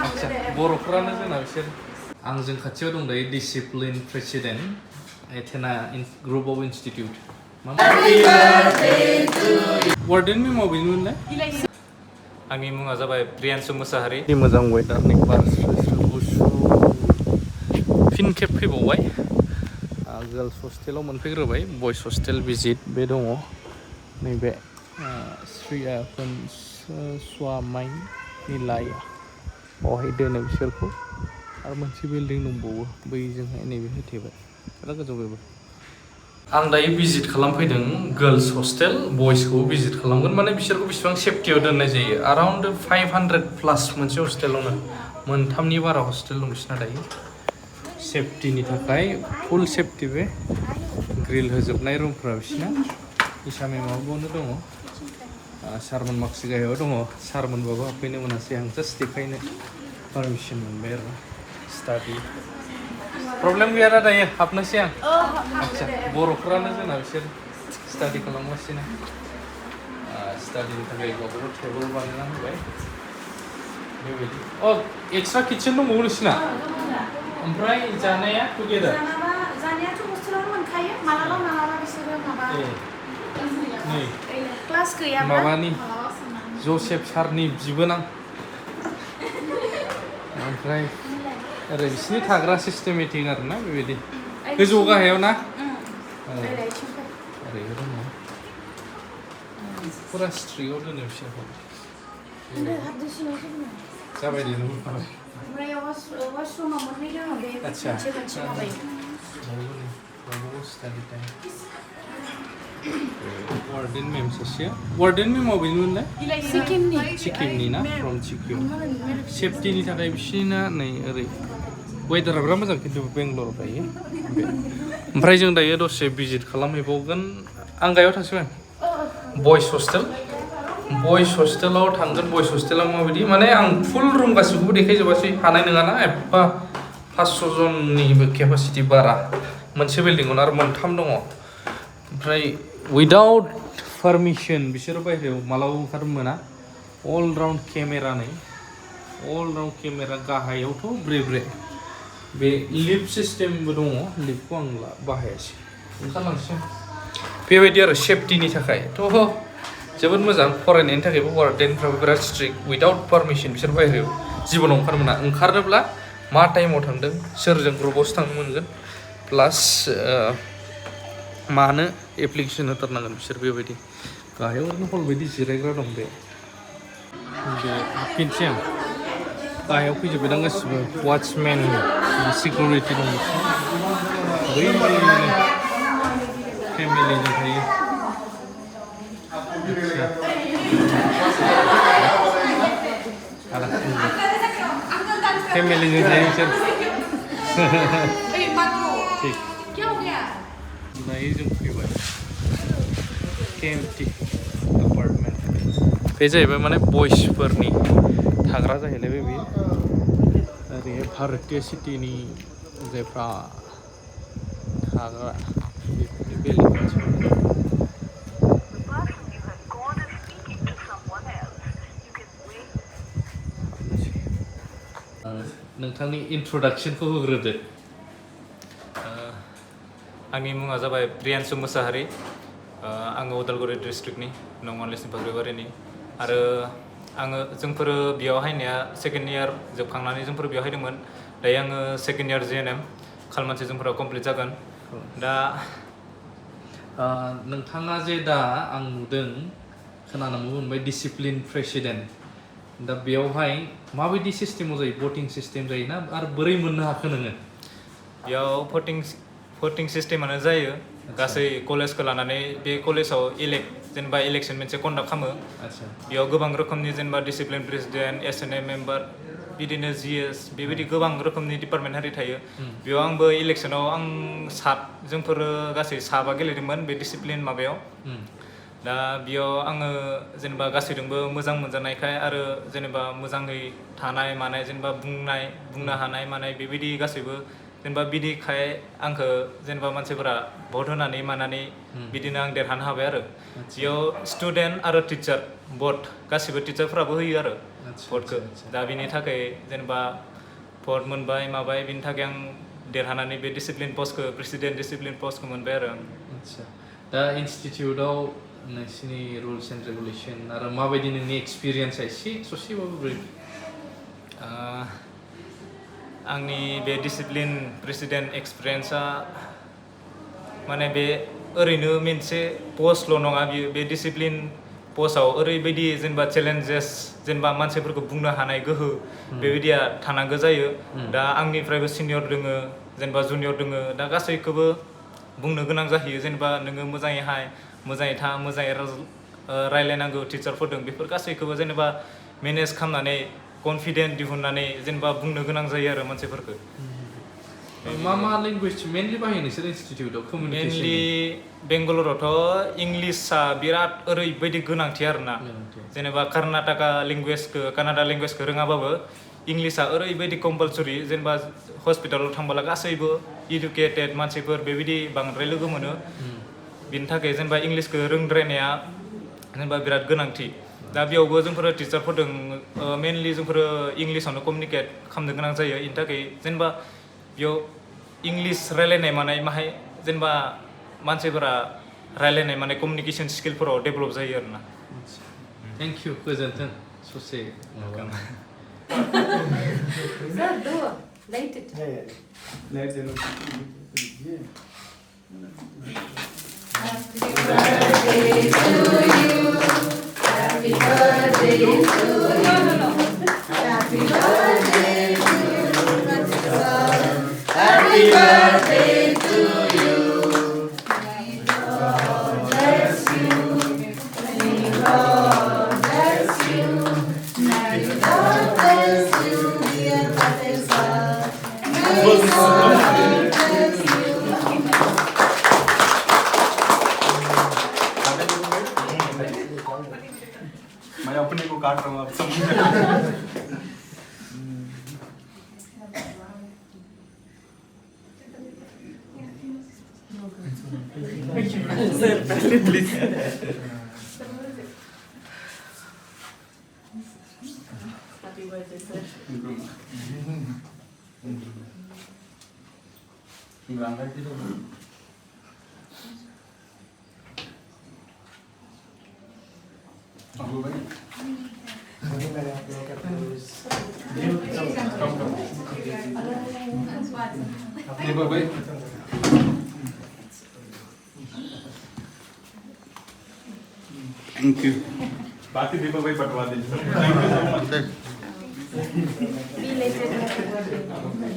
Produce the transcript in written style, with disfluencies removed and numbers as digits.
आदसा बर'फोरानो जोंना बिसोर आंजों खाथियाव दं दायो discipline president Athena group of institute वार्डेननि मावबिनमोनलाय आंनि मुङा जाबाय प्रियान्सु मुसाहारि मोजां वेदारनि बार गुसु फिन खेब फैबावबाय गार्ल्स हस्टेलाव मोनफैग्रोबाय बयस हस्टेल भिजिट बे दङ नैबे श्रिया स्वामाइनि लाया बावहाय दोनो बिसोरखौ आरो मोनसे बिल्डिं दंबावो बैजोंहाय नैबे होथेबाय बिराद गोजौ बेबो आं दायो भिजिट खालामफैदों गार्ल्स हस्टेल बयसखौबो भिजिट खालामगोन माने बिसोरखौ बेसेबां सेफटियाव दोननाय जायो अराउन्ड 500 प्लास मोनसे हस्टेलावनो मोनथामनि बारा हस्टेल दं बिसोरना दायो सेफटिनि थाखाय फुल सेफटि बे ग्रिल होजोबनाय रुमफ्रा बिसोरना इसामि माबायावनो दङ सारमोन माखासे गाहायाव दङ सारमोनबाबो हाबफैनो मोनासै आं जास्ट देखायनो पारमिसन मोनबाय आरो स्टाडि प्रब्लेम गैया दा दायो हाबनोसै आं आदसा बर'फोरानो जोंना बिसोर स्टाडि खालामगासिनो स्टाडिनि थाखाय गावबागाव टेबोल बानायना होबाय बेबायदि एक्सट्रा किटचेन दंबावो नोंसिना ओमफ्राय जानाया टुगेदार जानायाथ' हस्टेलावनो मोनखायो मालाबा मालाबा बिसोरो माबा नै क्लास गैयाबा माबानि जसेफ सारनि बिबोनां ओमफ्राय ओरै बिसिनि थाग्रा सिस्टेमेटिक आरोना बेबायदि गोजौ गाहायाव ना ओरैबो दङ फुरा स्ट्रिकआव दोनो बिसोरखौ जाबाय दे नों आदसा वार्डेन मेम सासेया वार्डेन मेम बबेनिमोनलाय सिक्किमनि ना फ्रम सिक्किम सेफटिनि थाखाय बिसिना नै ओरै वेदारा बिराद मोजां खिन्थु बेंगलराव दायो ओमफ्राय जों दायो दसे भिजिट खालामहैबावगोन आं गाहायाव थांसिगोन बयस हस्टेलाव थांगोन बयस हस्टेला माबायदि माने आं फुल रुम गासिखौबो देखायजोबासै हानाय नङाना एफा 500 जननिबो केपासिटि बारा मोनसे बिल्डिंआवनो आरो मोनथाम दङ ओमफ्राय उइदाउट पारमिसन बिसोरो बायहेरायाव मालाबा ओंखारनो मोना अल राउन्ड केमेरा गाहायावथ' ब्रे बे लिफ्ट सिस्टेमबो दङ लिफ्टखौ आं बाहायासै ओंखारलांसै बेबायदि आरो सेफटिनि थाखायथ' जोबोद मोजां फरायनायनि थाखायबो वार्डेनफ्राबो बिराद स्ट्रिक्ट उइदाउट पारमिसन बिसोर बायहेरायाव जिबनाव ओंखारनो मोना ओंखारनोब्ला मा टाइमाव थांदों सोरजों ग्रुपआवसो थांनो मोनगोन प्लास मानो एप्लिकेसन होथारनांगोन बिसोर बेबायदि गाहायाव ओरैनो हल बायदि जिरायग्रा दं बे हाबफिनसै आं गाहायाव फैजोबबाय गासिबो वाचमेन सिकिउरिटि दं बै फेमिलिजों थायो फेमिलिजों थायो बिसोर थिग दायो जों फैबाय केएमटि एपार्टमेन्ट बे जाहैबाय माने बयसफोरनि थाग्रा जाहैलायबाय बेयो ओरैहाय भारतीय सिटिनि जायफ्रा थाग्रा बेफोरनि बेलेग नोंथांनि इन्ट्रडाक्सनखौ होग्रोदो आंनि मुङा जाबाय प्रियान्सु मुसाहारि आङो उदालगुरि डिस्ट्रिक्टनि नङालिसिम बwrwiनि आरो जोंफोर बेयाव हायनाया सेकेन्ड इयार जोबखांनानै जोंफोर बेयाव हायदोंमोन दायो आङो सेकेन्ड इयार जिएनएम खालमानसि जोंफोरा कमप्लिट जागोन दा नोंथाङा जे दा आं नुदों खोनानो मोनबाय डिसिप्लिन प्रेसिडेन्ट दा बेयावहाय माबायदि सिस्टेमाव जायो भटिं सिस्टेम जायोना आरो बोरै मोननो हाखो नोङो बेयाव भटिं सिस्टेमानो जायो गासै कलेजखौ लानानै बे कलेजाव जेनेबा इलेक्सन मोनसे कन्डाक्ट खालामो बेयाव गोबां रोखोमनि जेनेबा डिसिप्लिन प्रेसिडेन्ट एसएनए मेम्बार बिदिनो जिएस बेबायदि गोबां रोखोमनि डिपार्टमेन्ट हारि थायो बेयाव आंबो इलेक्सनाव जोंफोर गासै 7 गेलेदोंमोन बे डिसिप्लिन माबायाव दा बेयाव आङो जेनेबा गासैजोंबो मोजां मोनजानायखाय आरो जेनेबा मोजाङै थानाय मानाय जेनेबा बुंनो हानाय मानाय बेबायदि गासैबो जेनेबा बिदिखाय आंखौ जेनेबा मानसिफोरा भट होनानै मानानै बिदिनो आं देरहानो हाबाय आरो बेयाव स्टुडेन्ट आरो टिचार भट गासिबो टिचारफोराबो होयो आरो भटखौ दा बिनि थाखाय जेनेबा भट मोनबाय माबाय बिनि थाखाय आं देरहानानै बे डिसिप्लिन पस्टखौ प्रेसिडेन्ट डिसिप्लिन पस्टखौ मोनबाय आरो आं आदसा दा इनस्टिटिउटआव नोंसिनि रुल्स एन्ड रेगुलेसन आरो माबायदि नोंनि एक्सपिरियेन्सआ एसे ससेबाबो ब्रिफ आंनि बे डिसिप्लिन प्रेसिडेन्ट एक्सपिरियेन्सआ माने बे ओरैनो मोनसे पस्टल' नङा बियो बे डिसिप्लिन पस्टआव ओरैबायदि जेनेबा चेलेन्जेस जेनेबा मानसिफोरखौ बुंनो हानाय गोहो बेबायदिया थानांगौ जायो दा आंनिफ्रायबो सिनियर दोङो जेनेबा जुनियर दोङो दा गासैखौबो बुंनो गोनां जाहैयो जेनेबा नोङो मोजाङैहाय मोजाङै था मोजाङै रायलायनांगौ टिचारफोरदों बेफोर गासैखौबो जेनेबा मेनेज खालामनानै कनफिडेन्ट दिहुननानै जेनेबा बुंनो गोनां जायो आरो मानसिफोरखौ मा लेंगुवेज मेनलि बाहायो नोंसोर इनस्टिटिउटआव कमिउनिकेसन मेनलि बेंगालरावथ' इंलिशआ बिराद ओरैबायदि गोनांथि आरोना जेनेबा कानाडा लेंगुवेजखौ रोङाबाबो इंलिशआ ओरैबायदि कम्पालसरि जेनेबा हस्पिटालाव थांबोला गासैबो इडुकेटेड मानसिफोर बेबायदि बांद्राय लोगो मोनो बिनि थाखाय जेनेबा इंलिशखौ रोंद्रायनाया जेनेबा बिराद गोनांथि दा बेयावबो जोंफोर टिचारफोरदों मेनलि जोंफोर इंलिसावनो कमिउनिकेट खालामनो गोनां जायो बेनि थाखाय जेनेबा बेयाव इंलिश रायलायनाय मानाय माहाय जेनेबा मानसिफोरा रायलायनाय मानाय कमिउनिकेसन स्किलफोराव डेभेलप जायो आरोना थेंक इउ गोजोन्थों ससे Sir, do. Light it. Happy birthday to you. Happy birthday to you. Happy birthday to you. Happy birthday to you. May God bless you. May God bless you. May God bless you, dear Patesa. May God bless you. मैं अपने को काट रहा हूँ आप समझ please Happy birthday, sir. Thank you बाकी दीपक भाई पटवा दीजिए thank you so much Be later. Happy birthday.